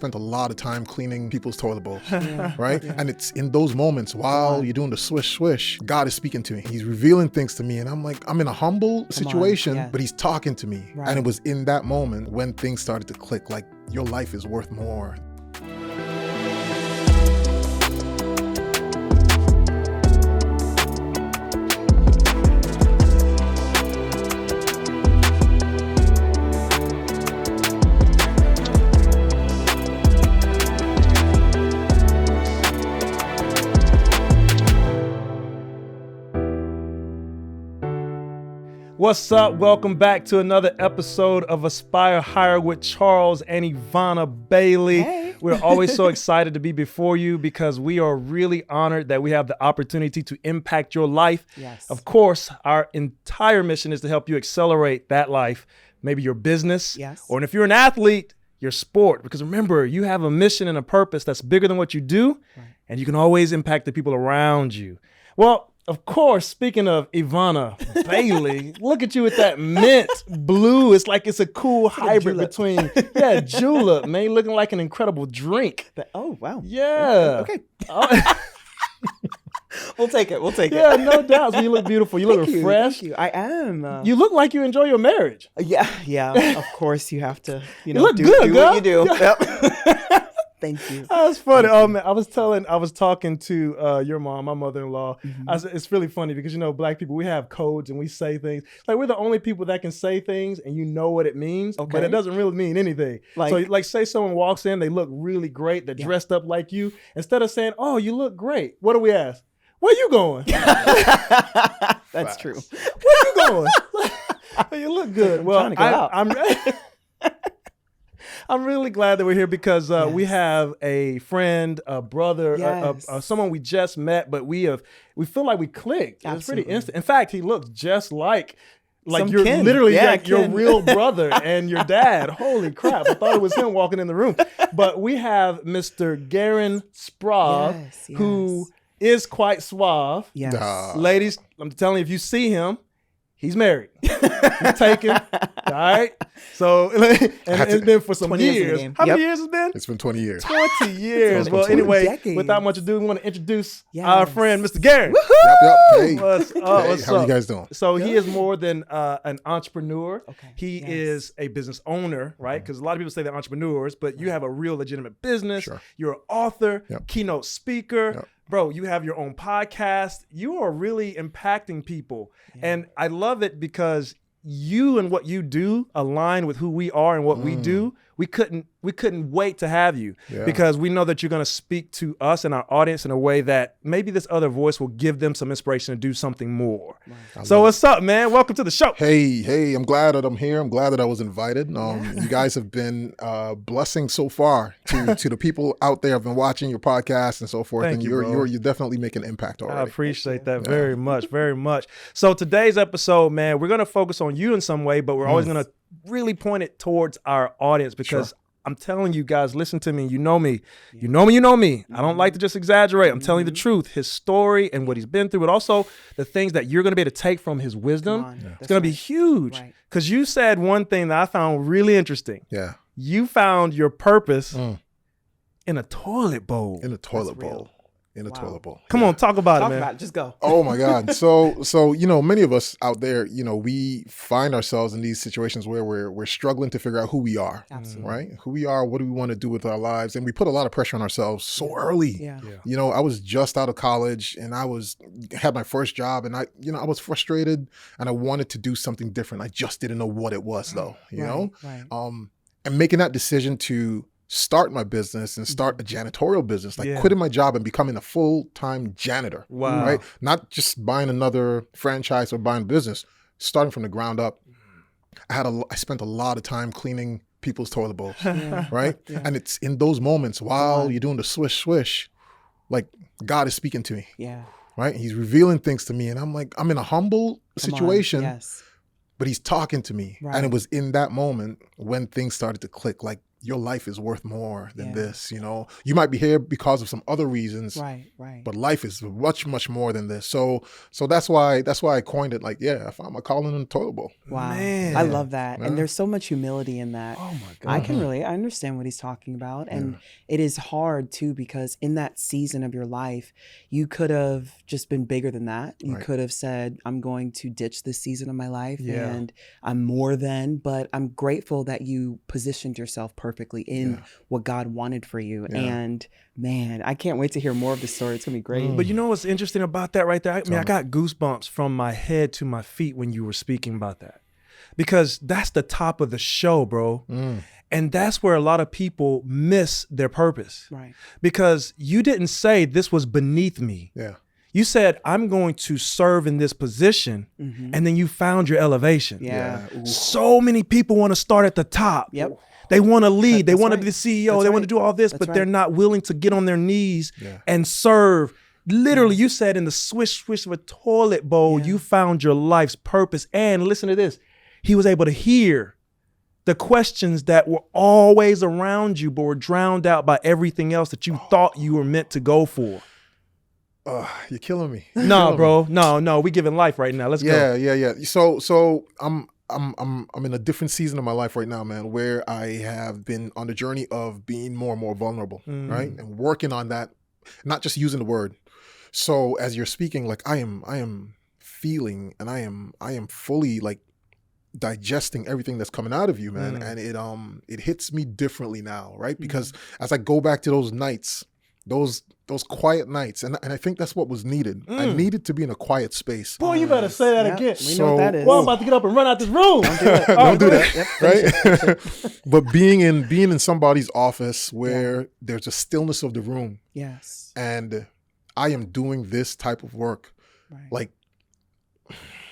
spent a lot of time cleaning people's toilet bowls, right? Yeah. And it's in those moments while you're doing the swish, swish, God is speaking to me. He's revealing things to me. And I'm like, I'm in a humble situation, but he's talking to me. Right. And it was in that moment when things started to click, like your life is worth more. What's up? Welcome back to another episode of Aspire Higher with Charles and Yvana Bailey. Hey. We're always so excited to be before you because we are really honored that we have the opportunity to impact your life. Yes. Of course, our entire mission is to help you accelerate that life, maybe your business, or if you're an athlete, your sport. Because remember, you have a mission and a purpose that's bigger than what you do, and you can always impact the people around you. Well, of course, speaking of Yvana Bailey, look at you with that mint blue. It's like it's a cool hybrid between, julep, man, looking like an incredible drink. Oh, wow. Yeah. Okay. We'll take it. Yeah, no doubt. So you look beautiful. You look refreshed. Thank you. I am. You look like you enjoy your marriage. Yeah. Of course, you have to, you look do good, what you do. Yep. Thank you. That's funny. Oh man, I was talking to your mom, my mother-in-law. I said, it's really funny because Black people, we have codes and we say things. Like we're the only people that can say things and you know what it means, but it doesn't really mean anything. So say someone walks in, they look really great, they're dressed up like you. Instead of saying, "Oh, you look great," what do we ask? Where you going? That's true. Where you going? You look good. Well, I'm really glad that we're here because we have a friend, a brother, someone we just met, but we feel like we clicked. It's pretty instant. In fact, he looks just like you're kin. literally like your real brother and your dad. Holy crap. I thought it was him walking in the room. But we have Mr. Gerren Sprauve, who is quite suave. Yes. Ladies, I'm telling you, if you see him, he's married. He's taken. All right. So, and it's been for some years. How many years has it been? It's been 20 years. 20 years. Well, anyway, decades. Without much ado, we want to introduce our friend, Mr. Gerren. Yep. Hey. What's how up? You guys doing? So he is more than an entrepreneur. Okay. He is a business owner, right? Because a lot of people say they're entrepreneurs, but you have a real legitimate business. Sure. You're an author, keynote speaker. Yep. Bro, you have your own podcast. You are really impacting people. And I love it because you and what you do align with who we are and what we do. We couldn't wait to have you because we know that you're going to speak to us and our audience in a way that maybe this other voice will give them some inspiration to do something more. So what's up, man? Welcome to the show. Hey, I'm glad that I'm here. I'm glad that I was invited. You guys have been a blessing so far to the people out there who have been watching your podcast and so forth. Thank you, you're definitely making an impact already. I appreciate that very much, very much. So today's episode, man, we're going to focus on you in some way, but we're always going to really point it towards our audience because I'm telling you guys, listen to me. You know me. You know me. I don't like to just exaggerate. I'm telling you the truth. His story and what he's been through, but also the things that you're going to be able to take from his wisdom. It's going to be huge. Because you said one thing that I found really interesting. Yeah. You found your purpose in a toilet bowl. In a toilet bowl. Toilet bowl. Come on, talk about it, man. About it. Just go. Oh my God. So many of us out there, we find ourselves in these situations where we're struggling to figure out who we are. Absolutely. Right? Who we are, what do we want to do with our lives? And we put a lot of pressure on ourselves so early. Yeah. I was just out of college and had my first job and I was frustrated and I wanted to do something different. I just didn't know what it was though, you know? Right. And making that decision to start my business and start a janitorial business, quitting my job and becoming a full-time janitor. Wow. Right? Not just buying another franchise or buying a business, starting from the ground up. I spent a lot of time cleaning people's toilet bowls, right? Yeah. And it's in those moments while you're doing the swish, swish, like God is speaking to me. Yeah. Right? He's revealing things to me and I'm like, I'm in a humble situation, but he's talking to me. Right. And it was in that moment when things started to click, like your life is worth more than this, you know. You might be here because of some other reasons, right. but life is much, much more than this. So that's why I coined it. Like, I found my calling in the toilet bowl. Wow, Man. I love that, and there's so much humility in that. Oh my God, I understand what he's talking about, and it is hard too, because in that season of your life, you could have just been bigger than that. You could have said, "I'm going to ditch this season of my life, and I'm more than." But I'm grateful that you positioned yourself perfectly in what God wanted for you. And man, I can't wait to hear more of the story. It's gonna be great. But you know what's interesting about that right there? I got goosebumps from my head to my feet when you were speaking about that, because that's the top of the show, bro. And that's where a lot of people miss their purpose. Right. Because you didn't say this was beneath me. Yeah. You said, I'm going to serve in this position, and then you found your elevation. Yeah. So many people want to start at the top. Yep. They want to lead. They That's want to right. be the CEO. That's they want right. to do all this, That's but right. they're not willing to get on their knees and serve. Literally, you said in the swish, swish of a toilet bowl, you found your life's purpose. And listen to this. He was able to hear the questions that were always around you, but were drowned out by everything else that you thought you were meant to go for. You're killing me. No, bro. No. We giving life right now. Let's go. Yeah. So I'm in a different season of my life right now, man, where I have been on the journey of being more and more vulnerable, right? And working on that, not just using the word. So as you're speaking, like I am feeling, and I am fully like digesting everything that's coming out of you, man. And it hits me differently now, right? Because as I go back to those nights, those quiet nights, and I think that's what was needed. I needed to be in a quiet space. Boy, you better say that again. We know what that is. Well, I'm about to get up and run out this room. Don't do that, right? But being in somebody's office where there's a stillness of the room, Yes. and I am doing this type of work, like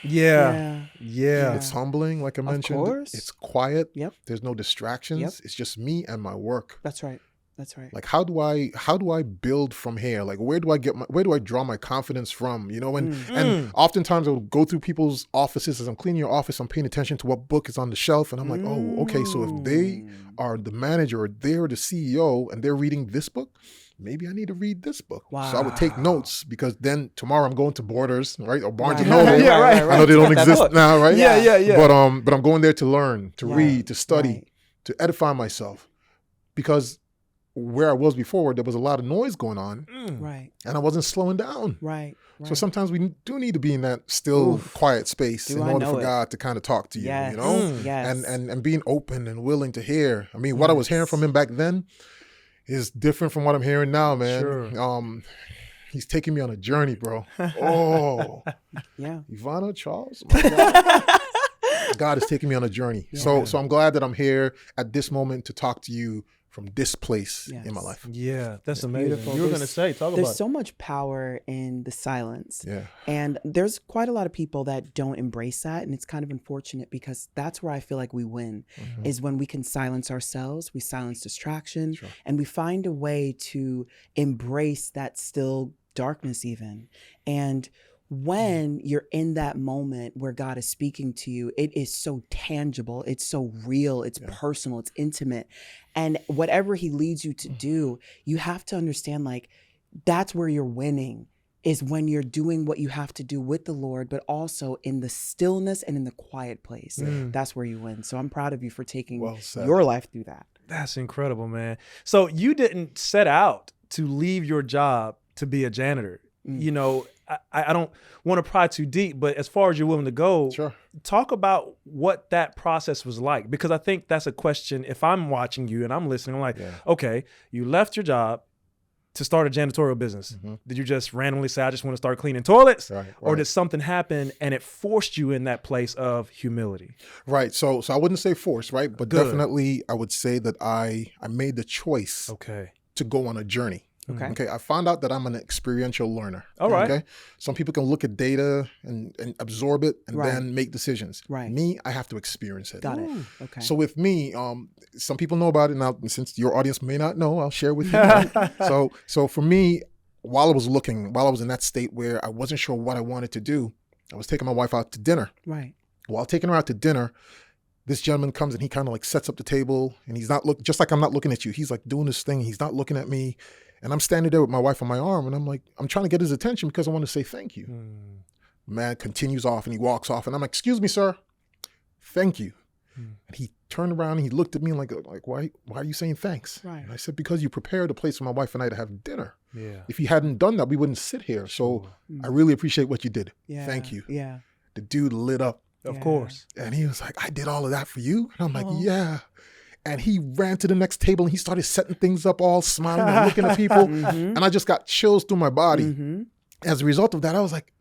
Yeah. it's humbling, like I mentioned. course. It's quiet. Yep. There's no distractions. Yep. It's just me and my work. That's right. Like how do I build from here? Like where do I draw my confidence from? You know, and oftentimes I'll go through people's offices as I'm cleaning your office, I'm paying attention to what book is on the shelf, and I'm like, oh, okay, so if they are the manager or they're the CEO and they're reading this book, maybe I need to read this book. Wow. So I would take notes, because then tomorrow I'm going to Borders, right? Or Barnes and Noble. Right. I know they don't exist now, right? Yeah. But I'm going there to learn, to read, to study, to edify myself, because where I was before, there was a lot of noise going on, Right. and I wasn't slowing down. Right. So sometimes we do need to be in that still quiet space in order for God to kind of talk to you, Yes. you know? Yes. And being open and willing to hear. I mean, what I was hearing from him back then is different from what I'm hearing now, man. Sure. He's taking me on a journey, bro. Oh, Yeah. Yvana, Charles, my God. God is taking me on a journey. So I'm glad that I'm here at this moment to talk to you from this place in my life. Yeah, that's amazing. Beautiful. You were going to say, talk about There's it. so much power in the silence. Yeah. And there's quite a lot of people that don't embrace that. And it's kind of unfortunate, because that's where I feel like we win, is when we can silence ourselves, we silence distraction, and we find a way to embrace that still darkness even. And when you're in that moment where God is speaking to you, it is so tangible, it's so real, it's personal, it's intimate. And whatever he leads you to do, you have to understand, like, that's where you're winning, is when you're doing what you have to do with the Lord, but also in the stillness and in the quiet place. That's where you win. So I'm proud of you for taking your life through that. That's incredible, man. So you didn't set out to leave your job to be a janitor. You know, I don't want to pry too deep, but as far as you're willing to go, talk about what that process was like. Because I think that's a question, if I'm watching you and I'm listening, I'm like, okay, you left your job to start a janitorial business. Did you just randomly say, I just want to start cleaning toilets? Or did something happen and it forced you in that place of humility? Right. So I wouldn't say forced, right? But definitely I would say that I made the choice to go on a journey. Okay. I found out that I'm an experiential learner. All right. Okay. Some people can look at data and absorb it and then make decisions. Me, I have to experience it. Got it. Okay. So with me, some people know about it now. Since your audience may not know, I'll share with you. So for me, while I was in that state where I wasn't sure what I wanted to do, I was taking my wife out to dinner. Right. While taking her out to dinner, this gentleman comes and he kind of like sets up the table, and he's not just like I'm not looking at you. He's like doing this thing. He's not looking at me. And I'm standing there with my wife on my arm, and I'm like, I'm trying to get his attention because I want to say thank you. Man continues off and he walks off, and I'm like, excuse me, sir. Thank you. And he turned around and he looked at me like why are you saying thanks? Right. And I said, because you prepared a place for my wife and I to have dinner. Yeah. If you hadn't done that, we wouldn't sit here. So I really appreciate what you did. Yeah. Thank you. Yeah. The dude lit up. Of course. And he was like, I did all of that for you? And I'm like, yeah. And he ran to the next table and he started setting things up, all smiling and looking at people. And I just got chills through my body. As a result of that, I was like,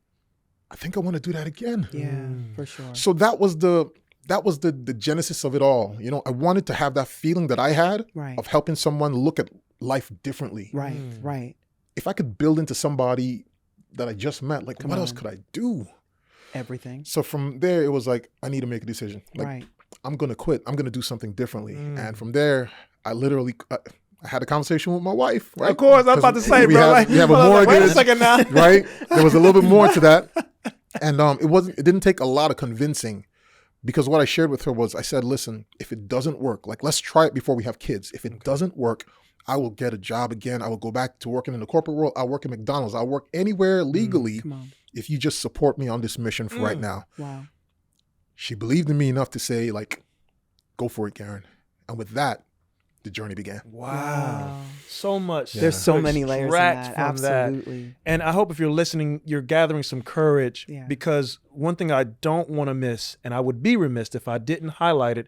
I think I want to do that again. Yeah, for sure. So that was the genesis of it all. You know, I wanted to have that feeling that I had of helping someone look at life differently. Right, right. If I could build into somebody that I just met, like what else could I do? Everything. So from there, it was like, I need to make a decision. Like, I'm going to quit. I'm going to do something differently. And from there, I literally, I had a conversation with my wife. Right? Of course, I was about to say, bro. We have a mortgage. Wait a second now. Right? There was a little bit more to that. And it didn't take a lot of convincing, because what I shared with her was, I said, listen, if it doesn't work, like, let's try it before we have kids. If it doesn't work, I will get a job again. I will go back to working in the corporate world. I'll work at McDonald's. I'll work anywhere legally if you just support me on this mission for right now. Wow. She believed in me enough to say, like, go for it, Gerren. And with that, the journey began. Wow. So much. There's so many layers in that. Absolutely. That. And I hope if you're listening, you're gathering some courage, because one thing I don't want to miss, and I would be remiss if I didn't highlight it,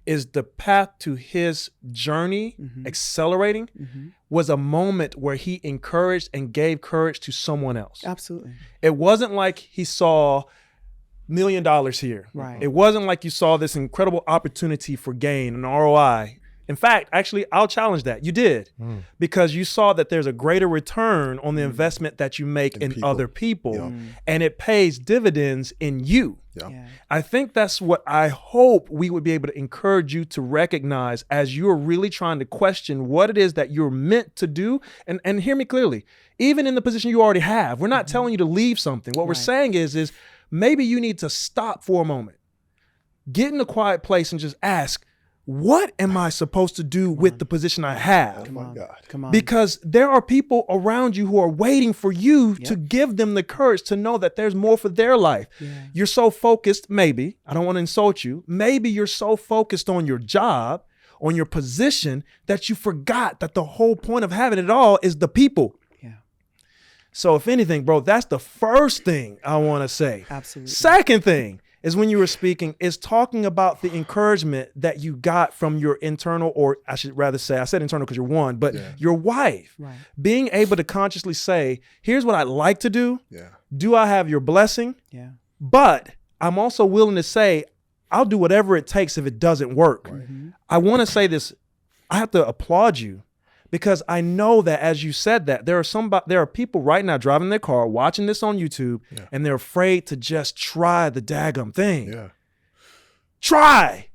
is the path to his journey accelerating was a moment where he encouraged and gave courage to someone else. Absolutely. It wasn't like he saw $1 million here. Right. It wasn't like you saw this incredible opportunity for gain and ROI. In fact, actually, I'll challenge that. You did, because you saw that there's a greater return on the investment that you make in other people, and it pays dividends in you. I think that's what I hope we would be able to encourage you to recognize as you're really trying to question what it is that you're meant to do. And hear me clearly, even in the position you already have, we're not telling you to leave something. What we're saying is maybe you need to stop for a moment, get in a quiet place and just ask, what am I supposed to do with the position I have? Oh my God. Come on. Because there are people around you who are waiting for you to give them the courage to know that there's more for their life. You're so focused, maybe, I don't want to insult you, maybe you're so focused on your job, on your position, that you forgot that the whole point of having it all is the people. So if anything, bro, that's the first thing I want to say. Absolutely. Second thing is, when you were speaking, is talking about the encouragement that you got from your internal, or I should rather say, I said internal because you're one, but your wife, being able to consciously say, here's what I'd like to do. Do I have your blessing? But I'm also willing to say, I'll do whatever it takes if it doesn't work. I want to say this, I have to applaud you, because I know that as you said that, there are people right now driving their car, watching this on YouTube, and they're afraid to just try the daggum thing. Try.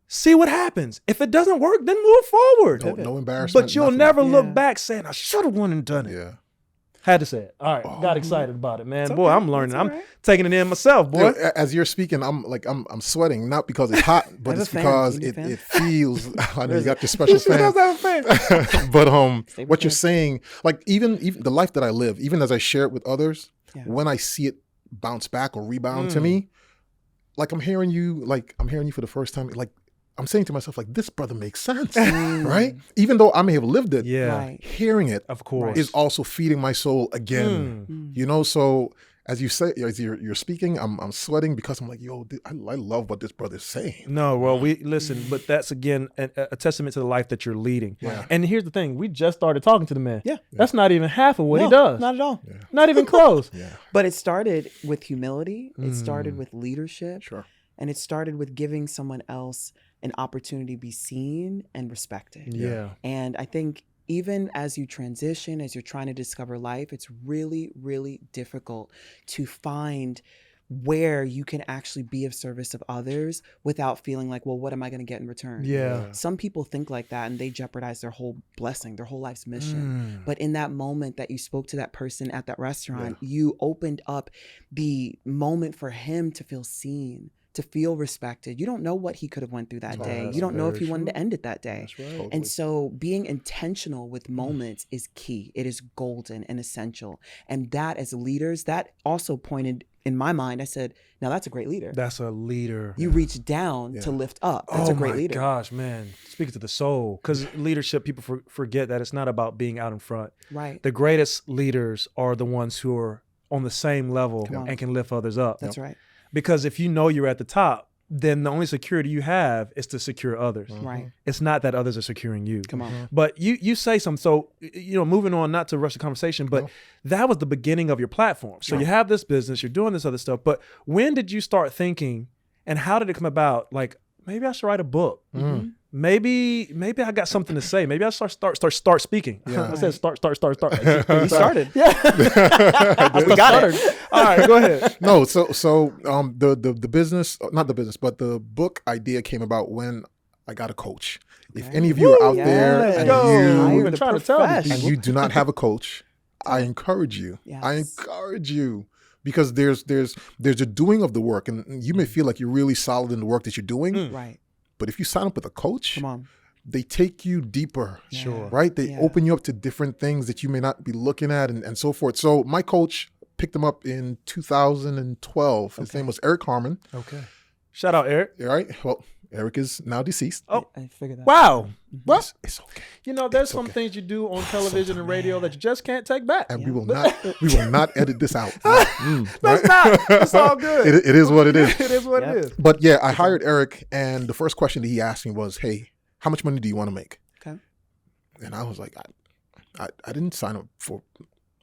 See what happens. If it doesn't work, then move forward. No embarrassment. But you'll never look back saying, I should have won and done it. Had to say it. All right. Got excited about it, man. Boy, I'm learning. I'm taking it in myself, boy. As you're speaking, I'm sweating, not because it's hot, but it's because it feels, I know you got your special fan. But what you're saying, like even the life that I live, even as I share it with others, when I see it bounce back or rebound to me, like I'm hearing you for the first time, like I'm saying to myself, like, this brother makes sense, right? Even though I may have lived it, hearing it, of course, is also feeding my soul again. You know, so as you say, as you're speaking, I'm sweating because I'm like, yo, I love what this brother's saying. No, well, we listen, but that's again a testament to the life that you're leading. And here's the thing: we just started talking to the man. That's not even half of what he does. Not at all. Not even close. But it started with humility. It started with leadership. Sure. And it started with giving someone else an opportunity to be seen and respected. And I think even as you transition, as you're trying to discover life, it's really, really difficult to find where you can actually be of service of others without feeling like, well, what am I going to get in return? Some people think like that and they jeopardize their whole blessing, their whole life's mission. But in that moment that you spoke to that person at that restaurant, you opened up the moment for him to feel seen, to feel respected. You don't know what he could have went through that day. You don't know if he wanted to end it that day. That's right. Totally. And so being intentional with moments is key. It is golden and essential. And that, as leaders, that also pointed in my mind, I said, now that's a great leader. That's a leader. You reach down to lift up. That's a great leader. Oh my gosh, man. Speaking to the soul. Because leadership, people forget that it's not about being out in front. Right. The greatest leaders are the ones who are on the same level and can lift others up. That's right. Because if you know you're at the top, then the only security you have is to secure others. Right. It's not that others are securing you. Come on. But you say something. So, moving on, not to rush the conversation, but that was the beginning of your platform. So you have this business, you're doing this other stuff. But when did you start thinking, and how did it come about? Like, maybe I should write a book. Maybe I got something to say. Maybe I start speaking. Yeah. I said start. You started. Yeah. We got it. All right, go ahead. No, so the business, not the business, but the book idea came about when I got a coach. If any of you are out there and trying to tell me, and you do not have a coach, I encourage you. Yes. I encourage you. Because there's a doing of the work, and you may feel like you're really solid in the work that you're doing. Right. But if you sign up with a coach, Come on. they take you deeper. Sure. Right? They open you up to different things that you may not be looking at and so forth. So my coach picked him up in 2012. His name was Eric Harmon. Okay. Shout out, Eric. All right. Well, Eric is now deceased. Oh, I figured that. wow. Well, it's okay. There's some things you do on television and radio that you just can't take back. And we will not edit this out. That's not. It's all good. It is what it is. It is what it is. But yeah, I hired Eric, and the first question that he asked me was, "Hey, how much money do you want to make?" Okay. And I was like, I didn't sign up for.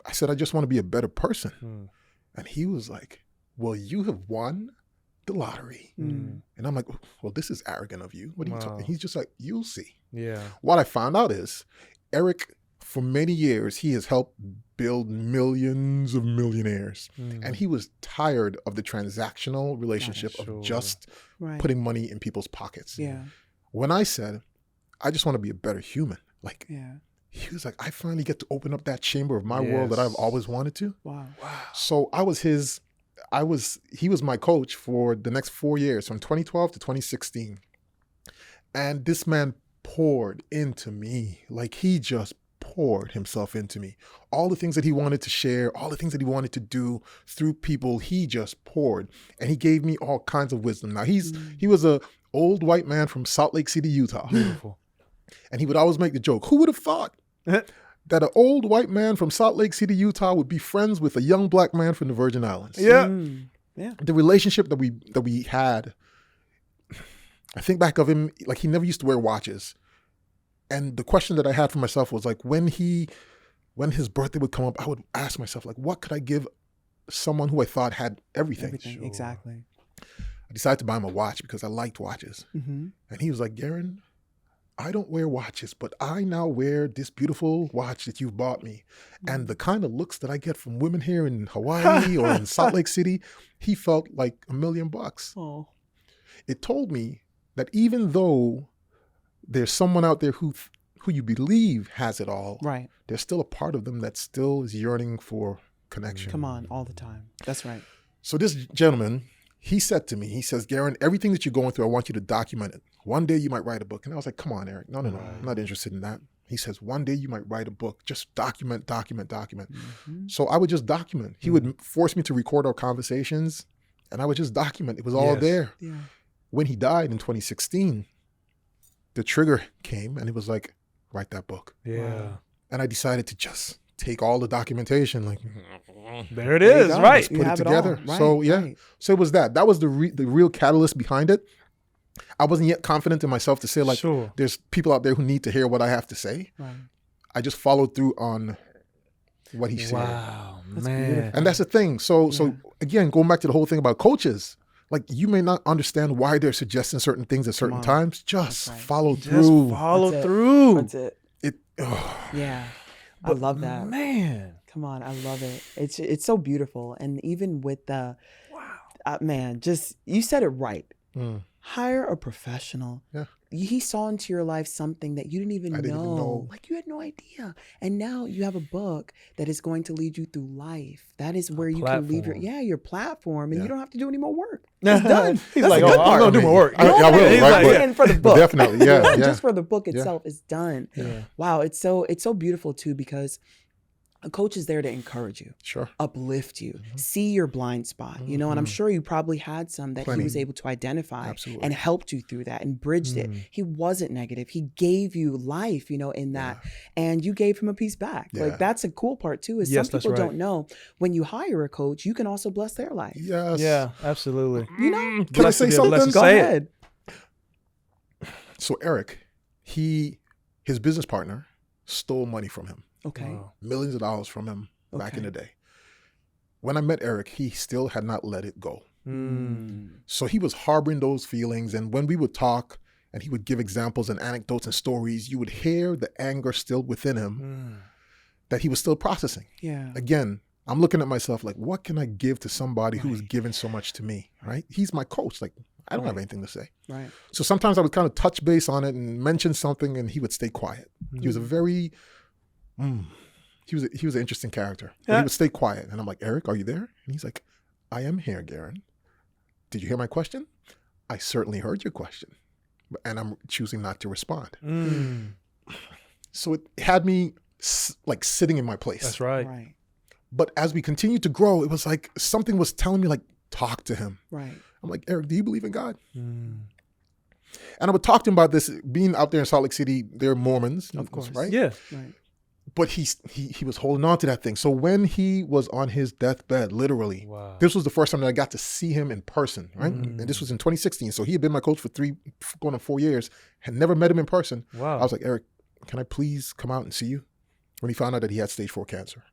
I said, I just want to be a better person. And he was like, well, you have won the lottery. And I'm like, well, this is arrogant of you. What are you talking? He's just like, you'll see. Yeah. What I found out is Eric, for many years, he has helped build millions of millionaires. And he was tired of the transactional relationship of just putting money in people's pockets. Yeah. When I said, I just want to be a better human, like, Yeah. he was like, I finally get to open up that chamber of my world that I've always wanted to. Wow. So he was my coach for the next 4 years, from 2012 to 2016. And this man poured into me. Like, he just poured himself into me. All the things that he wanted to share, all the things that he wanted to do through people, he just poured. And he gave me all kinds of wisdom. Now, he was a old white man from Salt Lake City, Utah. Beautiful. And he would always make the joke, who would have thought that an old white man from Salt Lake City, Utah would be friends with a young black man from the Virgin Islands? Yeah. Yeah. The relationship that we had, I think back of him, like, he never used to wear watches. And the question that I had for myself was, like, when his birthday would come up, I would ask myself, like, what could I give someone who I thought had everything? Sure. Exactly. I decided to buy him a watch because I liked watches. And he was like, Gerren, I don't wear watches, but I now wear this beautiful watch that you've bought me. And the kind of looks that I get from women here in Hawaii or in Salt Lake City, he felt like $1 million. Oh. It told me that even though there's someone out there who you believe has it all, right, there's still a part of them that still is yearning for connection. Come on, all the time. That's right. So this gentleman, he said to me, he says, Gerren, everything that you're going through, I want you to document it. One day you might write a book. And I was like, come on, Eric. No, I'm not interested in that. He says, one day you might write a book. Just document. So I would just document. He would force me to record our conversations, and I would just document. It was all there. Yeah. When he died in 2016, the trigger came, and it was like, write that book. Yeah. And I decided to just take all the documentation, like, there it is, right? Just put it together. Right, so yeah, so it was that. That was the real catalyst behind it. I wasn't yet confident in myself to say, like, there's people out there who need to hear what I have to say. Right. I just followed through on what he said. Wow, man. And that's the thing. So again, going back to the whole thing about coaches, like, you may not understand why they're suggesting certain things at certain times. Just follow through. Just follow through. That's it. Yeah. I love that. Man. Come on, I love it. It's so beautiful. And even with the, man, just, you said it right. Hire a professional he saw into your life something that you didn't even know. Like you had no idea. And now you have a book that is going to lead you through life. That is where you can leave your platform, and you don't have to do any more work. It's done. He's like, I'm going to do more work. I will. He's like, for the book. Definitely, yeah. Just for the book itself is done. Yeah. Wow, it's so beautiful too, because a coach is there to encourage you, uplift you, see your blind spot, and I'm sure you probably had some that he was able to identify and helped you through that and bridged it. He wasn't negative. He gave you life, in that, and you gave him a piece back. Yeah. Like that's a cool part too, is some people don't know when you hire a coach, you can also bless their life. Yes. Yeah, absolutely. Can I say something? Go ahead. So Eric, his business partner stole money from him. Okay. Wow. Millions of dollars from him back in the day. When I met Eric, he still had not let it go. So he was harboring those feelings. And when we would talk and he would give examples and anecdotes and stories, you would hear the anger still within him that he was still processing. Yeah. Again, I'm looking at myself like, what can I give to somebody who has given so much to me, right? He's my coach. Like, I don't have anything to say. Right. So sometimes I would kind of touch base on it and mention something and he would stay quiet. He was a very... He was an interesting character. But he would stay quiet. And I'm like, Eric, are you there? And he's like, I am here, Gerren. Did you hear my question? I certainly heard your question. And I'm choosing not to respond. So it had me like sitting in my place. That's right. But as we continued to grow, it was like something was telling me like, talk to him. Right. I'm like, Eric, do you believe in God? And I would talk to him about this. Being out there in Salt Lake City, they're Mormons. Of course. Right? Yeah. Right. But he was holding on to that thing. So when he was on his deathbed, literally, this was the first time that I got to see him in person, right? And this was in 2016. So he had been my coach for going on 4 years, had never met him in person. Wow. I was like, Eric, can I please come out and see you? When he found out that he had stage 4 cancer.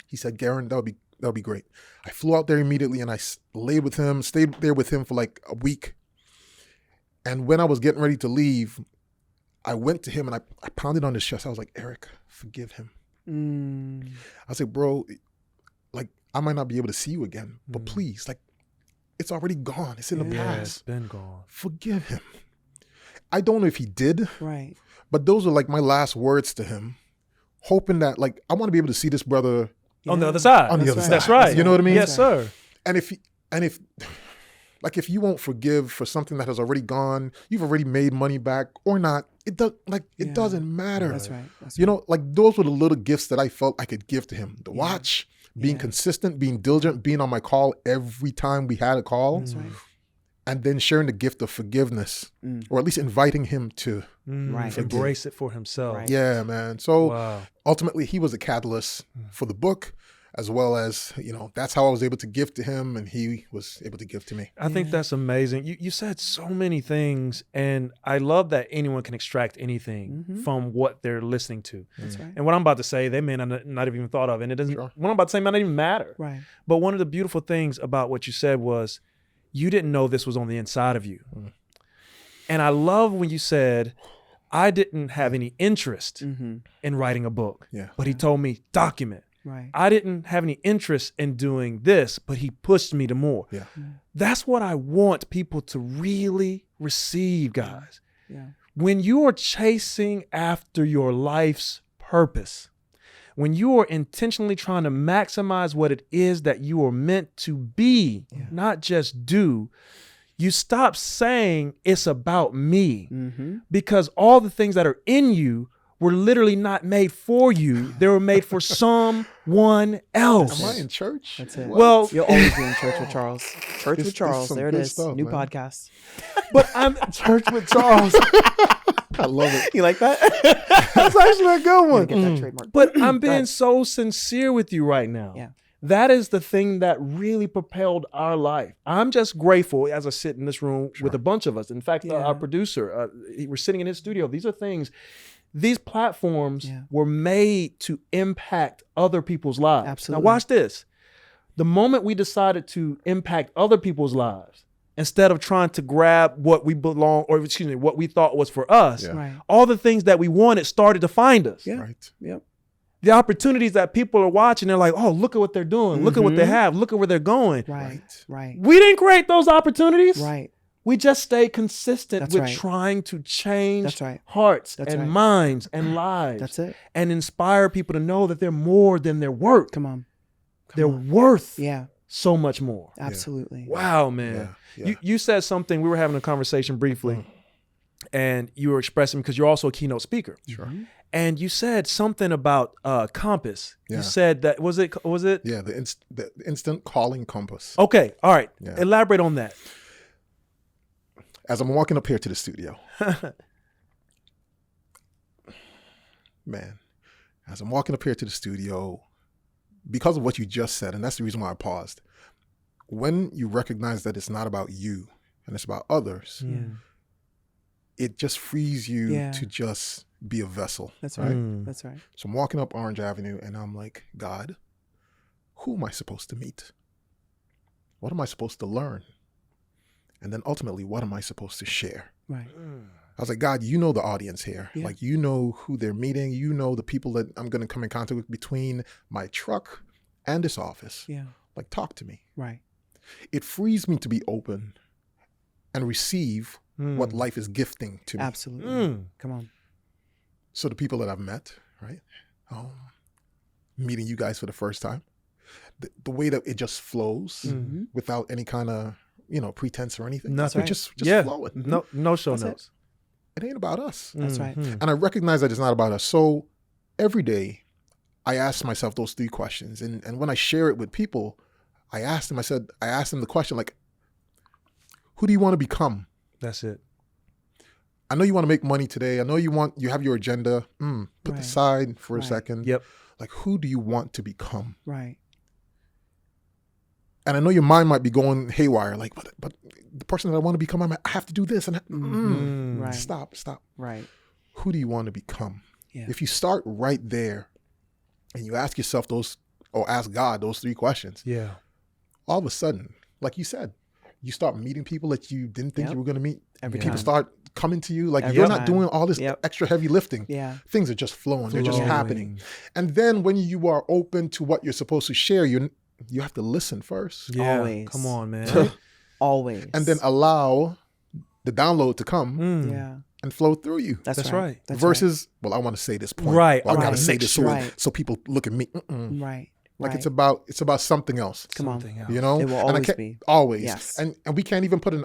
He said, Gerren, that would be great. I flew out there immediately and I stayed there with him for like a week. And when I was getting ready to leave, I went to him and I pounded on his chest. I was like, Eric, forgive him. I was like, bro, like I might not be able to see you again, but please, like it's already gone. It's in the past. It's been gone. Forgive him. I don't know if he did. Right. But those are like my last words to him, hoping that like I want to be able to see this brother on the other side. That's right. You know what I mean? Yes, sir. And if you won't forgive for something that has already gone, you've already made money back or not, it doesn't matter. That's right. You know, like those were the little gifts that I felt I could give to him. The watch, being consistent, being diligent, being on my call every time we had a call. That's right. And then sharing the gift of forgiveness, or at least inviting him to embrace it for himself. Right. Yeah, man. So ultimately, he was a catalyst for the book, as well as, that's how I was able to give to him and he was able to give to me. I think that's amazing. You said so many things, and I love that anyone can extract anything from what they're listening to. That's right. And what I'm about to say, they may not have even thought of, and it doesn't, what I'm about to say might not even matter. Right. But one of the beautiful things about what you said was, you didn't know this was on the inside of you. And I love when you said, I didn't have any interest in writing a book, but he told me, document. Right. I didn't have any interest in doing this, but he pushed me to more. Yeah. That's what I want people to really receive, guys. Yeah. When you are chasing after your life's purpose, when you are intentionally trying to maximize what it is that you are meant to be, not just do, you stop saying it's about me, because all the things that are in you were literally not made for you. They were made for someone else. Am I in church? That's it. Well, you'll always be in Church with Charles. Church with Charles. There it is. Stuff, New man. podcast. But I'm Church with Charles. I love it. You like that? That's actually a good one. Get that trademark. But I'm being so sincere with you right now. Yeah. That is the thing that really propelled our life. I'm just grateful as I sit in this room with a bunch of us. In fact, our producer, we're sitting in his studio. These are things, these platforms were made to impact other people's lives. Absolutely. Now watch this. The moment we decided to impact other people's lives, instead of trying to grab what we what we thought was for us, all the things that we wanted started to find us. Yeah. Right. Yep. The opportunities that people are watching, they're like, oh, look at what they're doing. Look at what they have. Look at where they're going. Right. Right. We didn't create those opportunities. Right. We just stay consistent That's with right. trying to change That's right. hearts That's and right. minds and lives. That's it. And inspire people to know that they're more than their work. Come on. They're worth Yeah. so much more. Absolutely. Wow, man. Yeah. You said something, we were having a conversation briefly, and you were expressing, because you're also a keynote speaker. Sure. And you said something about compass. Yeah. You said that, was it? Yeah, the instant calling compass. Okay, all right. Yeah. Elaborate on that. As I'm walking up here to the studio, man, as I'm walking up here to the studio, because of what you just said, and that's the reason why I paused, when you recognize that it's not about you and it's about others, it just frees you to just be a vessel. That's right. That's right. So I'm walking up Orange Avenue and I'm like, God, who am I supposed to meet? What am I supposed to learn? And then ultimately, what am I supposed to share? Right. I was like, God, you know the audience here. Yeah. Like, you know who they're meeting. You know the people that I'm going to come in contact with between my truck and this office. Yeah. Like, talk to me. Right. It frees me to be open and receive what life is gifting to me. Absolutely. Come on. So the people that I've met, right? Meeting you guys for the first time, the way that it just flows without any kind of, pretense or anything. Nothing. Right. Just flowing. No show That's notes. It ain't about us. That's right. And I recognize that it's not about us. So every day I ask myself those 3 questions. And when I share it with people, I ask them the question, like, who do you want to become? That's it. I know you want to make money today. I know you have your agenda. Put aside for a second. Yep. Like, who do you want to become? Right. And I know your mind might be going haywire, like, but the person that I want to become, I have to do this. And Right. Stop. Right. Who do you want to become? Yeah. If you start right there and you ask yourself ask God those 3 questions, all of a sudden, like you said, you start meeting people that you didn't think you were going to meet. People start coming to you. Like, you're not doing all this extra heavy lifting. Yeah. Things are just flowing. They're just happening. And then when you are open to what you're supposed to share, you have to listen first. Yeah. Always. Come on, man. Right? Always. And then allow the download to come and flow through you. That's right. Versus, well, I want to say this point. Right. Well, I got to say this Right. so people look at me. Right. Like, it's about something else. Come on. Something else. You know? It will always be. Always. Yes. And we can't even put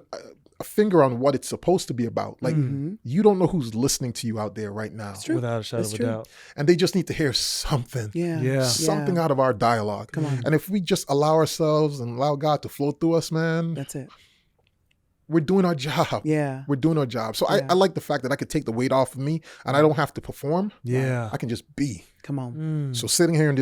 a finger on what it's supposed to be about. Like, you don't know who's listening to you out there right now. It's true. Without a shadow of a doubt. And they just need to hear something. Yeah. Something out of our dialogue. Come on. And if we just allow ourselves and allow God to flow through us, man, That's it. we're doing our job. Yeah. We're doing our job. So I like the fact that I could take the weight off of me and I don't have to perform. Yeah. I can just be. Come on. So sitting here in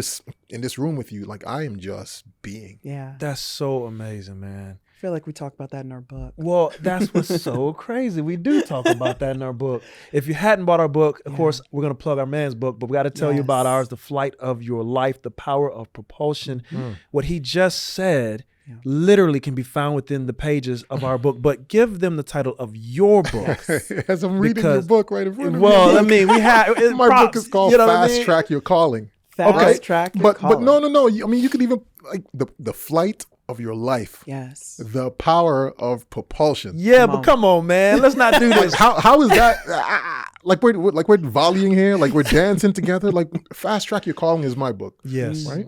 this room with you, like, I am just being. Yeah. That's so amazing, man. I feel like we talk about that in our book. Well, that's what's so crazy. We do talk about that in our book. If you hadn't bought our book, of course, we're going to plug our man's book, but we got to tell you about ours, The Flight of Your Life, The Power of Propulsion. What he just said literally can be found within the pages of our book, but give them the title of your book. As I'm reading your book right in front of me. Well, I mean, we have my book is called Fast Track Your Calling. Fast Track Your Calling. But no. I mean, you could even, like, the flight of your life. Yes. The power of propulsion. Yeah, but come on, man. Let's not do this. How is that? Like we're volleying here, like we're dancing together. Like, Fast Track Your Calling is my book. Yes. Right?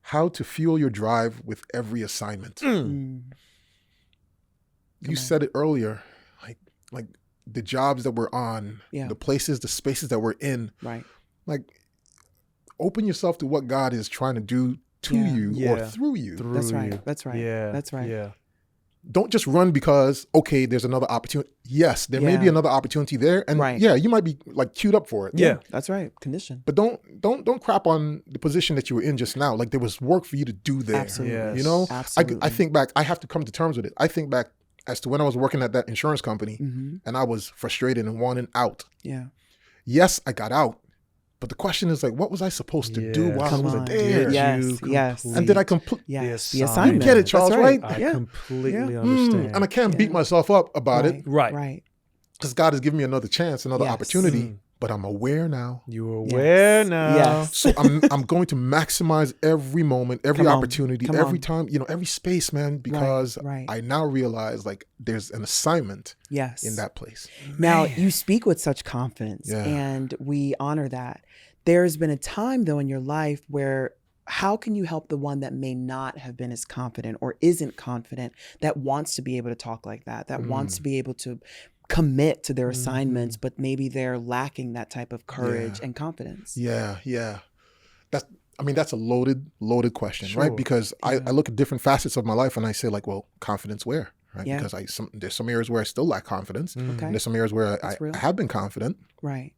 How to fuel your drive with every assignment. You said it earlier, like the jobs that we're on, the places, the spaces that we're in. Right. Like, open yourself to what God is trying to do to you or through you. That's right. That's right. Yeah. That's right. Yeah. Don't just run because, okay, there's another opportunity. Yes, there may be another opportunity there. And you might be, like, queued up for it. Yeah. That's right. Condition. But don't crap on the position that you were in just now. Like, there was work for you to do there. Absolutely. Yes. You know? Absolutely. I think back, I have to come to terms with it. I think back as to when I was working at that insurance company and I was frustrated and wanting out. Yeah. Yes, I got out. But the question is, like, what was I supposed to do while I was there? Yes. And did I complete? Yes. The The assignment. You get it, Charles, That's right? I completely understand. And I can't beat myself up about it Right. Right. because God has given me another chance, another opportunity but I'm aware now. You're aware now. Yes. So I'm going to maximize every moment, every opportunity, every time, every space, man, because I now realize like there's an assignment in that place. Now you speak with such confidence and we honor that. There's been a time though in your life where how can you help the one that may not have been as confident or isn't confident, that wants to be able to talk like that wants to be able to commit to their assignments, but maybe they're lacking that type of courage and confidence? Yeah. That's a loaded question, right? Because I look at different facets of my life and I say like, well, confidence where? Right? Because there's some areas where I still lack confidence. And there's some areas where I have been confident. Right.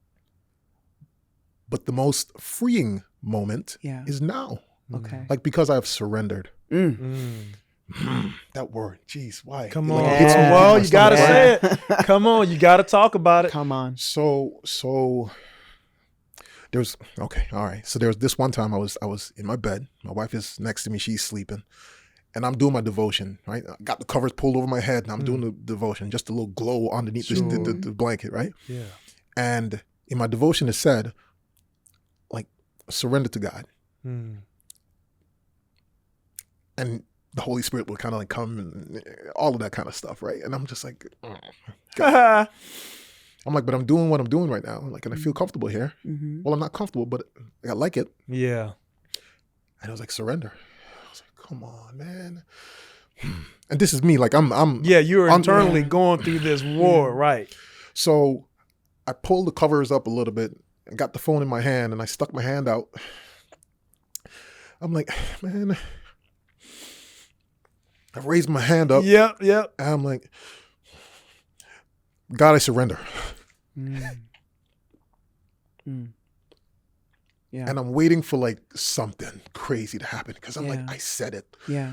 But the most freeing moment is now. Okay. Like because I have surrendered. That word, geez, why? Come on. Well, you gotta say it. Come on, you gotta talk about it. Come on. So there's all right. So there was this one time I was in my bed. My wife is next to me, she's sleeping. And I'm doing my devotion, right? I got the covers pulled over my head and I'm doing the devotion, just a little glow underneath the blanket, right? Yeah. And in my devotion it said, like, surrender to God. And the Holy Spirit will kind of like come and all of that kind of stuff, right? And I'm just like, God. I'm like, but I'm doing what I'm doing right now. Like, and I feel comfortable here. Well, I'm not comfortable, but I like it. Yeah. And I was like, surrender. I was like, come on, man. And this is me. Like, I'm you're internally going through this war, right? So I pulled the covers up a little bit and got the phone in my hand and I stuck my hand out. I'm like, man, I raised my hand up. Yep. And I'm like, God, I surrender. Yeah. And I'm waiting for like something crazy to happen because I'm like, I said it. Yeah.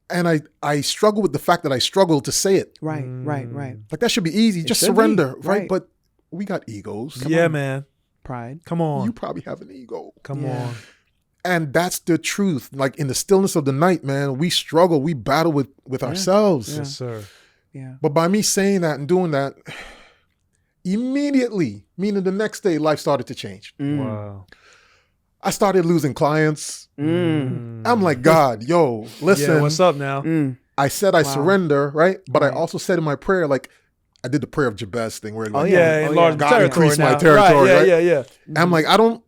And I struggle with the fact that I struggle to say it. Right. Like that should be easy. Just surrender, right? But we got egos. Come on, man. Pride. Come on. You probably have an ego. Come on. And that's the truth. Like in the stillness of the night, man, we struggle, we battle with ourselves. Yes, sir. Yeah. But by me saying that and doing that, immediately, meaning the next day, life started to change. Wow. I started losing clients. I'm like, God, yo, listen. Yeah, what's up now? I said I surrender, right? But I also said in my prayer, like, I did the prayer of Jabez thing where like, enlarge God territory increase my now. territory, right? Yeah. I'm like, I'm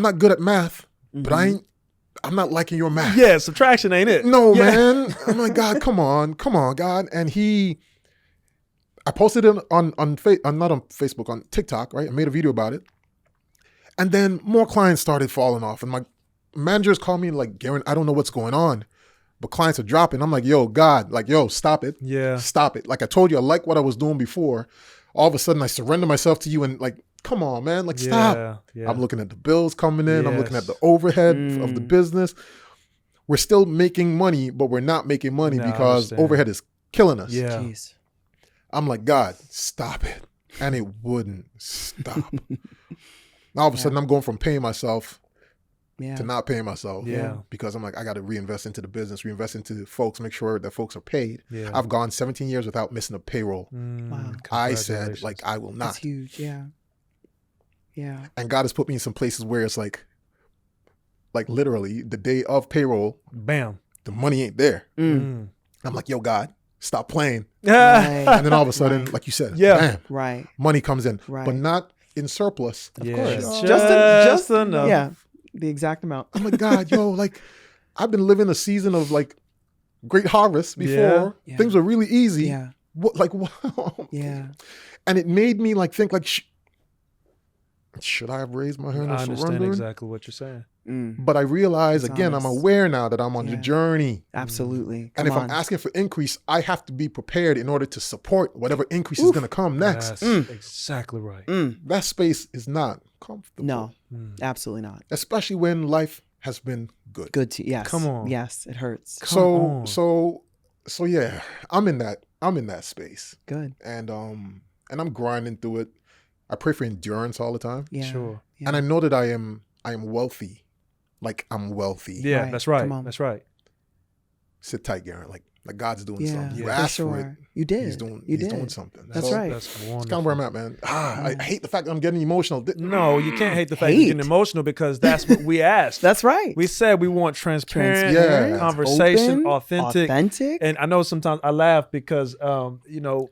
not good at math, but I'm not liking your math. Yeah, subtraction ain't it. No, man. I'm like, God, come on, God. And I posted it on not on Facebook, on TikTok, right? I made a video about it. And then more clients started falling off. And my managers called me like, Gerren, I don't know what's going on, but clients are dropping. I'm like, yo, God, like, yo, stop it. Yeah. Stop it. Like I told you, I like what I was doing before. All of a sudden I surrender myself to you and like, come on, man, like stop. Yeah. I'm looking at the bills coming in. I'm looking at the overhead of the business. We're still making money, but we're not making money because overhead is killing us. Yeah. Jeez. I'm like, God, stop it. And it wouldn't stop. All of a sudden I'm going from paying myself to not paying myself. Yeah. Because I'm like, I got to reinvest into the business, reinvest into folks, make sure that folks are paid. Yeah. I've gone 17 years without missing a payroll. Wow. I said, like, I will not. That's huge. Yeah. And God has put me in some places where it's like literally the day of payroll, bam, the money ain't there. I'm like, yo, God, stop playing. Right. And then all of a sudden, like you said, bam, right, money comes in, right, but not in surplus. Of course, just enough. Yeah, the exact amount. I'm like, God, yo, like I've been living a season of like great harvest before. Yeah. Things were really easy. Yeah. What, like, wow. Yeah. And it made me like think like, should I have raised my hand and surrendered? I understand exactly what you're saying. But I realize, again, I'm aware now that I'm on the journey. Absolutely. And if I'm asking for increase, I have to be prepared in order to support whatever increase is going to come next. That's exactly right. That space is not comfortable. No, absolutely not. Especially when life has been good. Good to, yes. Come on. Yes, it hurts. So yeah, I'm in that space. Good. And I'm grinding through it. I pray for endurance all the time. Yeah. Sure. Yeah. And I know that I am wealthy. Like I'm wealthy. Yeah, Right. that's right. Come on. That's right. Sit tight, Gerren. Like Like God's doing something. You for asked sure. for it. You did. He's doing something. That's right. That's wonderful. That's kind of where I'm at, man. I hate the fact that I'm getting emotional. No, you can't hate the fact you're getting emotional because that's what we asked. That's right. We said we want transparent conversation, open, authentic. And I know sometimes I laugh because,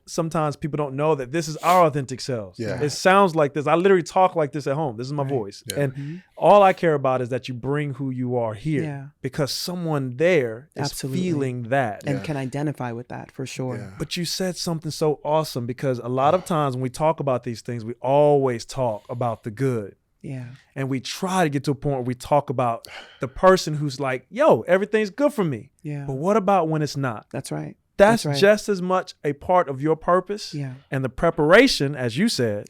sometimes people don't know that this is our authentic selves. Yeah. It sounds like this. I literally talk like this at home. This is my voice. Yeah. And all I care about is that you bring who you are here because someone there is feeling that. And can identify with that for sure. Yeah. But you said something so awesome because a lot of times when we talk about these things, we always talk about the good. Yeah. And we try to get to a point where we talk about the person who's like, yo, everything's good for me. Yeah. But what about when it's not? That's right. That's just as much a part of your purpose and the preparation, as you said,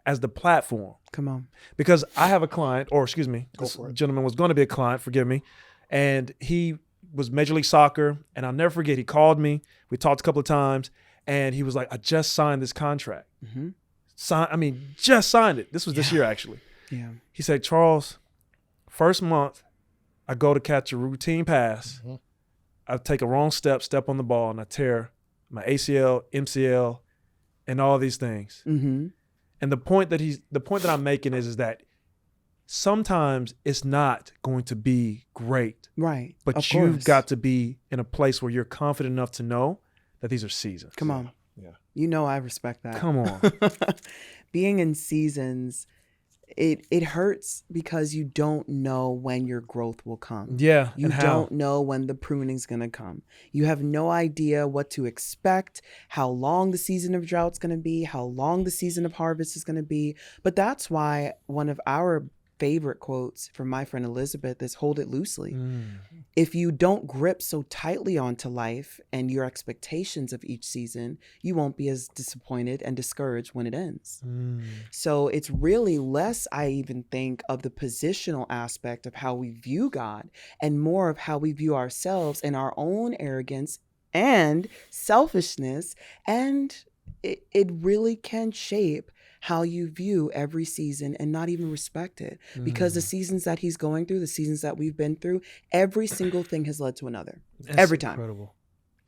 as the platform. Come on. Because I have a client, or excuse me, this gentleman was going to be a client, forgive me, and he was Major League Soccer, and I'll never forget, he called me, we talked a couple of times, and he was like, I just signed this contract. Just signed it. This was this year, actually. Yeah. He said, Charles, first month, I go to catch a routine pass. I take a wrong step on the ball, and I tear my ACL, MCL, and all these things. And the point that I'm making is that sometimes it's not going to be great. Right. But you've got to be in a place where you're confident enough to know that these are seasons. Come on. Yeah. You know I respect that. Come on. Being in seasons, it hurts because you don't know when your growth will come. Yeah. You don't know when the pruning's going to come. You have no idea what to expect, how long the season of drought's going to be, how long the season of harvest is going to be. But that's why one of our favorite quotes from my friend Elizabeth is hold it loosely. If you don't grip so tightly onto life and your expectations of each season, you won't be as disappointed and discouraged when it ends. So it's really less, I even think, of the positional aspect of how we view God and more of how we view ourselves and our own arrogance and selfishness. And it really can shape how you view every season and not even respect it. Because the seasons that he's going through, the seasons that we've been through, every single thing has led to another. Every time.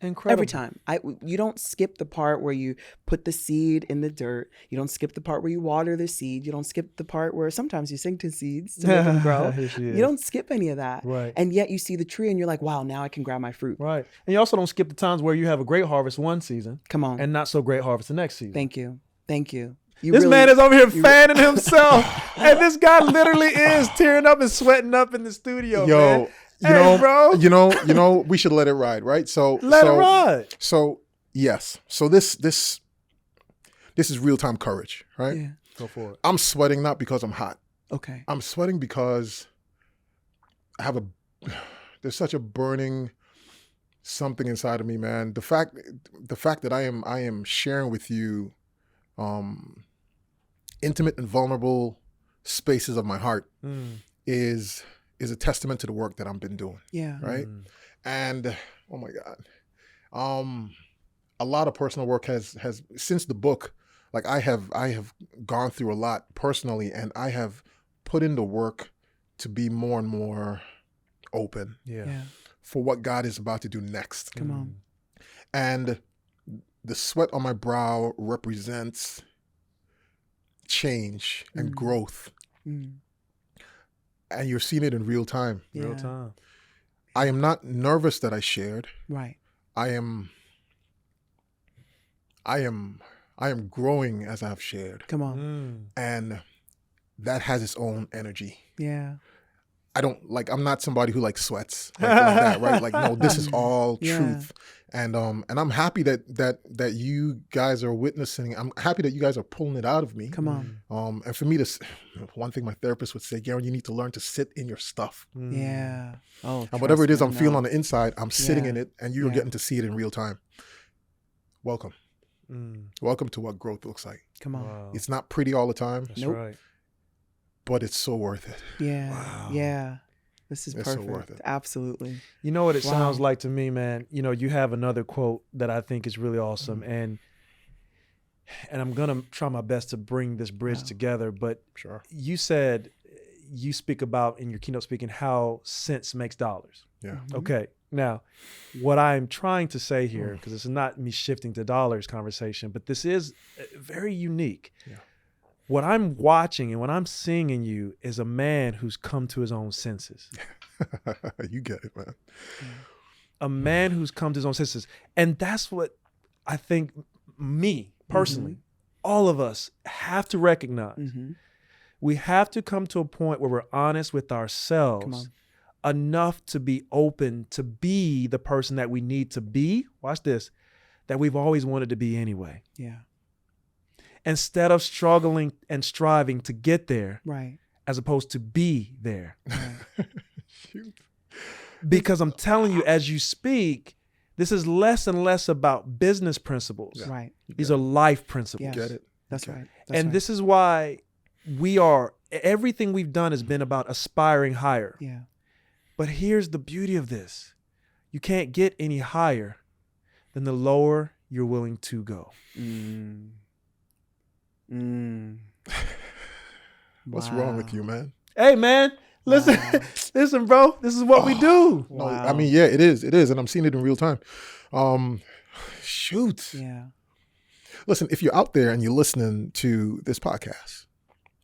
Incredible. Every time. You don't skip the part where you put the seed in the dirt. You don't skip the part where you water the seed. You don't skip the part where sometimes you sink to seeds to make them grow. You don't skip any of that. Right. And yet you see the tree and you're like, wow, now I can grab my fruit. Right. And you also don't skip the times where you have a great harvest one season. Come on. And not so great harvest the next season. Thank you. This man is over here fanning himself, and this guy literally is tearing up and sweating up in the studio. Yo, man. Bro. You know, we should let it ride, right? So let it ride. So yes. So this is real-time courage, right? Yeah. Go for it. I'm sweating not because I'm hot. Okay. I'm sweating because there's such a burning something inside of me, man. The fact that I am sharing with you intimate and vulnerable spaces of my heart is a testament to the work that I've been doing. Yeah. Right. And oh my God, a lot of personal work has since the book. Like I have gone through a lot personally, and I have put in the work to be more and more open for what God is about to do next. Come on. And the sweat on my brow represents change and growth. And you're seeing it in real time. Yeah. Real time. I am not nervous that I shared. Right. I am growing as I've shared. Come on. And that has its own energy. Yeah. I'm not somebody who sweats like that, right? Like, no, this is all truth. And I'm happy that you guys are witnessing. I'm happy that you guys are pulling it out of me. Come on. And for me one thing my therapist would say, Gerren, you need to learn to sit in your stuff. Yeah. Oh. And whatever it is I'm feeling on the inside, I'm sitting in it, and you're getting to see it in real time. Welcome. Welcome to what growth looks like. Come on. Wow. It's not pretty all the time. That's right. But it's so worth it. Yeah. Wow. Yeah. This is perfect. So worth it. Absolutely. You know what it sounds like to me, man? You know, you have another quote that I think is really awesome. And I'm going to try my best to bring this bridge together. But you said, you speak about in your keynote speaking how sense makes dollars. Yeah. Okay. Now, what I'm trying to say here, because this is not me shifting to dollars conversation, but this is very unique. Yeah. What I'm watching and what I'm seeing in you is a man who's come to his own senses. You get it, man. A man who's come to his own senses. And that's what I think me, personally, all of us have to recognize. We have to come to a point where we're honest with ourselves enough to be open to be the person that we need to be. Watch this, that we've always wanted to be anyway. Yeah. Instead of struggling and striving to get there, right, as opposed to be there. Right. Shoot. Because I'm telling you, as you speak, this is less and less about business principles. Yeah. Right. These are life principles. Yes. Get it? That's right. This is why everything we've done has been about aspiring higher. Yeah. But here's the beauty of this. You can't get any higher than the lower you're willing to go. What's wrong with you, man? Hey, man, listen, listen, bro. This is what we do. No, I mean, yeah, it is, and I'm seeing it in real time. Shoot. Yeah. Listen, if you're out there and you're listening to this podcast,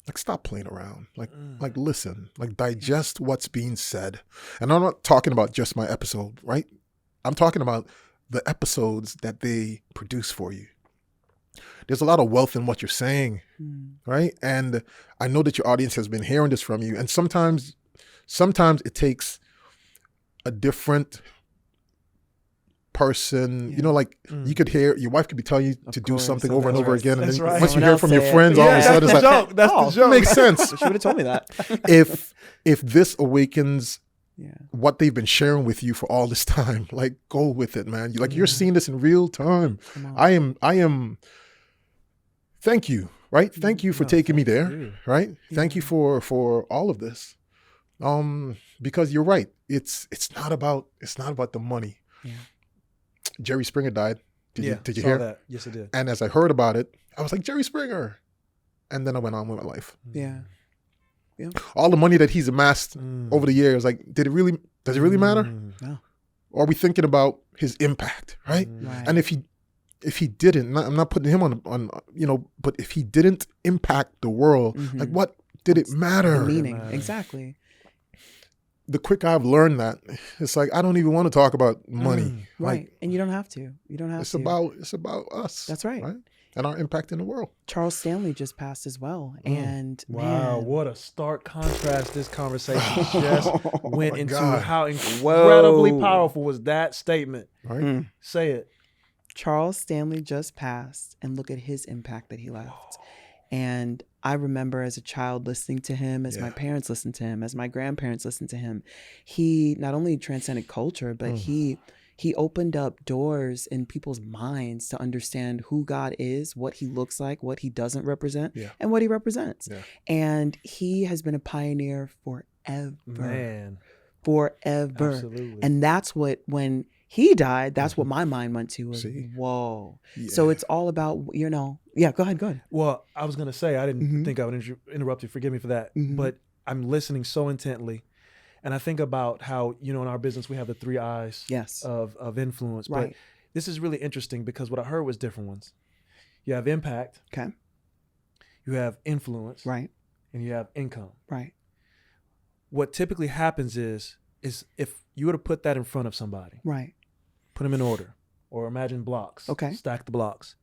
like, stop playing around. Like listen, like, digest what's being said. And I'm not talking about just my episode, right? I'm talking about the episodes that they produce for you. There's a lot of wealth in what you're saying, right? And I know that your audience has been hearing this from you. And sometimes it takes a different person, you know, like you could hear, your wife could be telling you to do something over and over again. And then once you hear from your friends, all of a sudden it's like, that's the joke. Makes sense. She would have told me that. If this awakens what they've been sharing with you for all this time, like, go with it, man. You're seeing this in real time. I am, thank you, right? Thank you for taking me there, right? Thank you for all of this. Because you're right. It's not about the money. Yeah. Jerry Springer died. Did you hear that? Yes, I did. And as I heard about it, I was like, Jerry Springer. And then I went on with my life. Yeah. Yeah. All the money that he's amassed over the years, like, does it really matter? No. Or are we thinking about his impact, right? And if he didn't, I'm not putting him on, but if he didn't impact the world, like, what did it matter? The meaning, exactly. The quicker I've learned that, it's like, I don't even want to talk about money. Right. Like, and you don't have to. It's about us. That's right. And our impact in the world. Charles Stanley just passed as well. And wow, what a stark contrast this conversation just went into. God. How incredibly powerful was that statement? Right? Say it. Charles Stanley just passed, and look at his impact that he left. And I remember as a child listening to him, as my parents listened to him, as my grandparents listened to him. He not only transcended culture, but he opened up doors in people's minds to understand who God is, what he looks like, what he doesn't represent, and what he represents. Yeah. And he has been a pioneer forever. Man. Forever. Absolutely. And that's what, when he died, that's what my mind went to. Was, whoa. Yeah. So it's all about, go ahead. Well, I was going to say, I didn't think I would interrupt you. Forgive me for that. But I'm listening so intently. And I think about how, in our business, we have the 3 eyes of influence. Right. But this is really interesting because what I heard was different ones. You have impact. Okay. You have influence. Right. And you have income. Right. What typically happens is if you were to put that in front of somebody. Right. Put them in order. Or imagine blocks. Okay. Stack the blocks.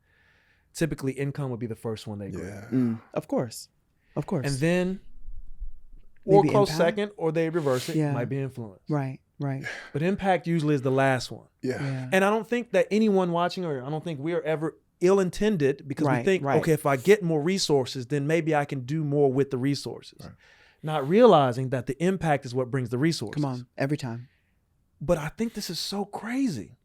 Typically, income would be the first one they grab. Of course. And then, or maybe close impact? Second, or they reverse it. Might be influence. Right. But impact usually is the last one. Yeah. And I don't think that anyone watching, or I don't think we are ever ill-intended, because we think, okay, if I get more resources, then maybe I can do more with the resources. Right. Not realizing that the impact is what brings the resources. Come on, every time. But I think this is so crazy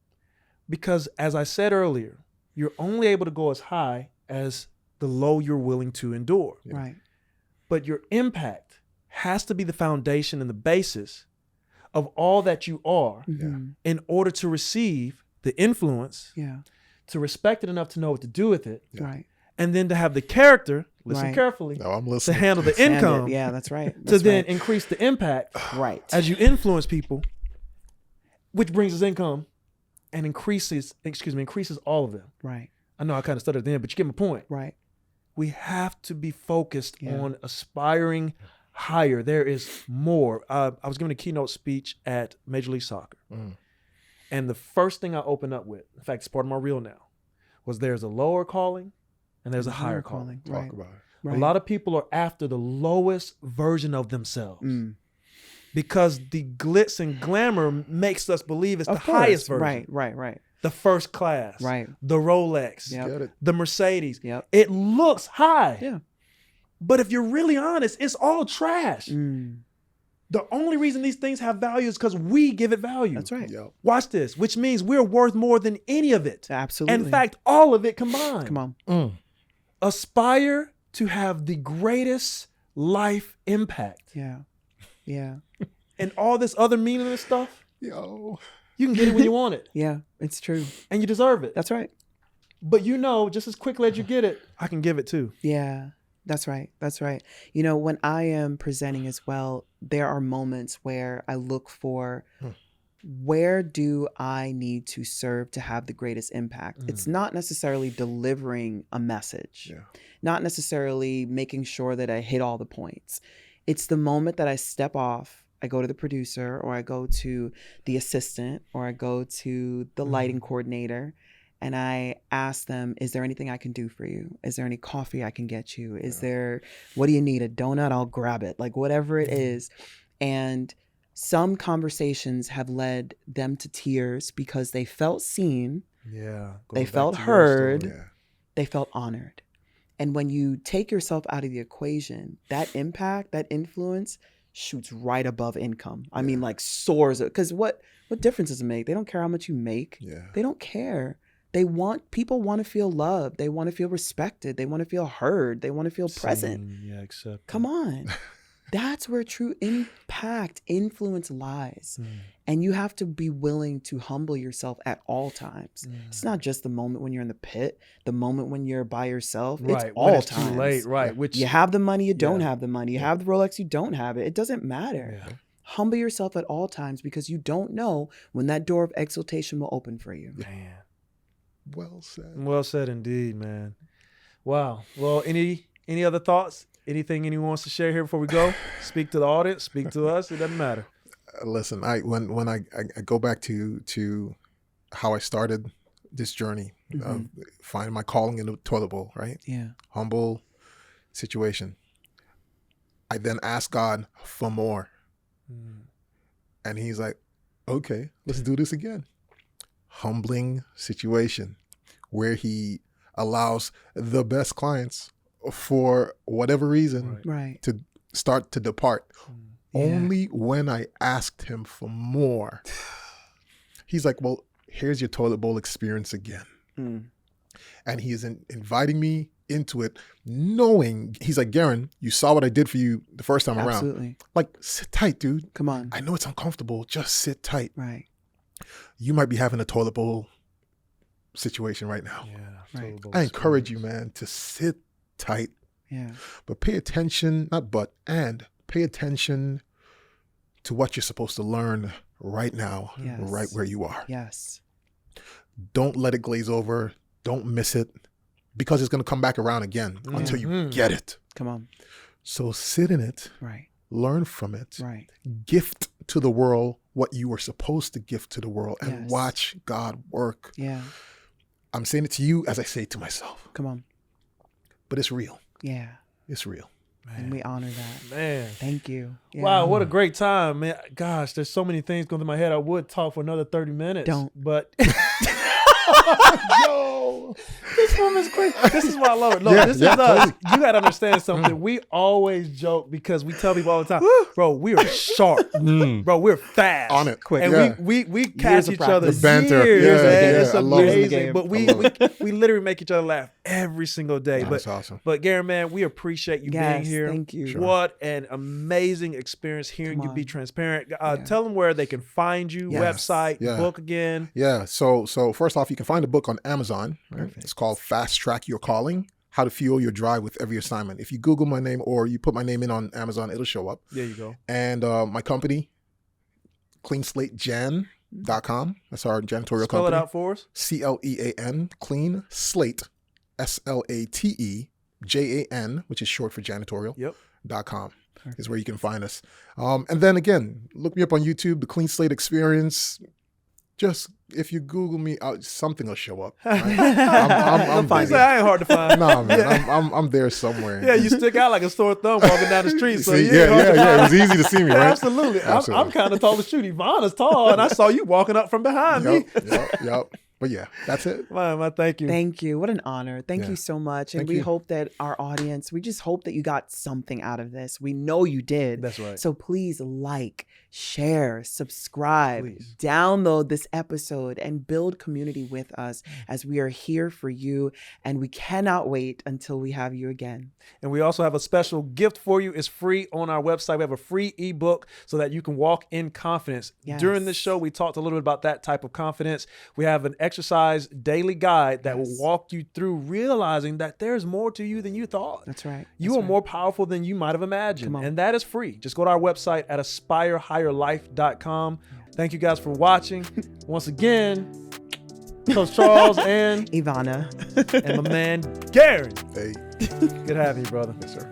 because, as I said earlier, you're only able to go as high as the low you're willing to endure. Yeah. Right. But your impact has to be the foundation and the basis of all that you are in order to receive the influence, to respect it enough to know what to do with it, and then to have the character, listen carefully, I'm listening, to handle the income. Yeah, that's right. To then increase the impact as you influence people. which brings us income and increases all of them. Right. I know I kind of stuttered at the end, but you get my point. Right. We have to be focused on aspiring higher. There is more. I was giving a keynote speech at Major League Soccer. And the first thing I opened up with, in fact, it's part of my reel now, was there's a lower calling and there's a higher calling. Right. Talk about it. Right. A lot of people are after the lowest version of themselves because the glitz and glamour makes us believe it's the highest version. Right. The first class, Right. the Rolex, Yep. the Mercedes. Yep. It looks high. Yeah. But if you're really honest, it's all trash. The only reason these things have value is because we give it value. That's right. Yep. Watch this, which means we're worth more than any of it. Absolutely. In fact, all of it combined. Come on. Aspire to have the greatest life impact. Yeah. And all this other meaningless stuff, Yo. you can get it when you want it. Yeah. It's true. And you deserve it. That's right. But just as quickly as you get it, I can give it too. Yeah. That's right. You know, when I am presenting as well, there are moments where I look for where do I need to serve to have the greatest impact? It's not necessarily delivering a message, not necessarily making sure that I hit all the points. It's the moment that I step off, I go to the producer or I go to the assistant or I go to the lighting coordinator and I ask them, is there anything I can do for you? Is there any coffee I can get you? What do you need? A donut? I'll grab it. Like whatever it is. And some conversations have led them to tears because they felt seen. Yeah. They felt heard. They felt honored. And when you take yourself out of the equation, that impact, that influence shoots right above income. I mean, like soars. Because what difference does it make? They don't care how much you make. They don't care. People want to feel loved. They want to feel respected. They want to feel heard. They want to feel present. Accept. Come on. That's where true impact, influence lies. And you have to be willing to humble yourself at all times. It's not just the moment when you're in the pit, the moment when you're by yourself. Right. It's all it's times. Too late. Right. Which you have the money, you don't have the money. You have the Rolex, you don't have it. It doesn't matter. Humble yourself at all times because you don't know when that door of exaltation will open for you. Man. Well said. Well said indeed, man. Wow. Well, any other thoughts? Anything anyone wants to share here before we go? Speak to the audience, speak to us. It doesn't matter. Listen, when I go back to how I started this journey of finding my calling in the toilet bowl, right? Yeah. Humble situation. I then asked God for more. And he's like, okay, let's do this again. Humbling situation where he allows the best clients for whatever reason to start to depart. Only when I asked him for more. He's like, well, here's your toilet bowl experience again. And he is inviting me into it, knowing, he's like, Gerren, you saw what I did for you the first time around. Like, sit tight, dude. Come on. I know it's uncomfortable. Just sit tight. Right. You might be having a toilet bowl situation right now. Right. I encourage you, man, to sit tight. But pay attention, pay attention to what you're supposed to learn right now, right where you are. Don't let it glaze over. Don't miss it, because it's going to come back around again until you get it. Come on. So sit in it. Learn from it. Gift to the world what you were supposed to gift to the world, and watch God work. I'm saying it to you as I say it to myself. Come on. But it's real. It's real. Man. And we honor that. Man. Thank you. Wow, what a great time, man. Gosh, there's so many things going through my head. I would talk for another 30 minutes. But Yo, this woman's crazy. This is why I love it. Look, this is us. You got to understand something. We always joke because we tell people all the time, bro, we are sharp. Bro, we're fast. On it. Quick. And we catch each other. The banter. It's amazing. But we literally make each other laugh every single day. That's awesome. But Gerren, man, we appreciate you being here. Thank you. What an amazing experience hearing you be transparent. Tell them where they can find you, website, book again. So first off, you can find the book on Amazon. Right? It's called Fast Track Your Calling: How to Fuel Your Drive with Every Assignment. If you Google my name or you put my name in on Amazon, it'll show up. There you go. And my company, Clean Slate Jan, cleanslate.com. That's our janitorial Spell company. it out for us. CLEAN, clean slate, SLATEJAN, which is short for janitorial. Yep. .com is where you can find us. And then again, look me up on YouTube, The Clean Slate Experience. Just if you Google me, something will show up. Right? I'm there. I ain't hard to find. No, man, I'm there somewhere. Yeah, you stick out like a sore thumb walking down the street. So yeah. It was easy to see me, right? Absolutely. I'm kind of tall to shoot. Yvonna's tall, and I saw you walking up from behind me. Yep. But yeah, that's it. My thank you. Thank you. What an honor. Thank you so much. And we hope that our audience, we just hope that you got something out of this. We know you did. That's right. So please like, share, subscribe, download this episode, and build community with us as we are here for you. And we cannot wait until we have you again. And we also have a special gift for you. It's free on our website. We have a free ebook so that you can walk in confidence. Yes. During this show, we talked a little bit about that type of confidence. We have an exercise daily guide that will walk you through realizing that there's more to you than you thought. That's right. You are more powerful than you might have imagined. And that is free. Just go to our website at aspirehigherlife.com. Thank you guys for watching. Once again, Coach Charles and Yvana and my man Gerren. Hey. Good having you, brother. Yes, sir.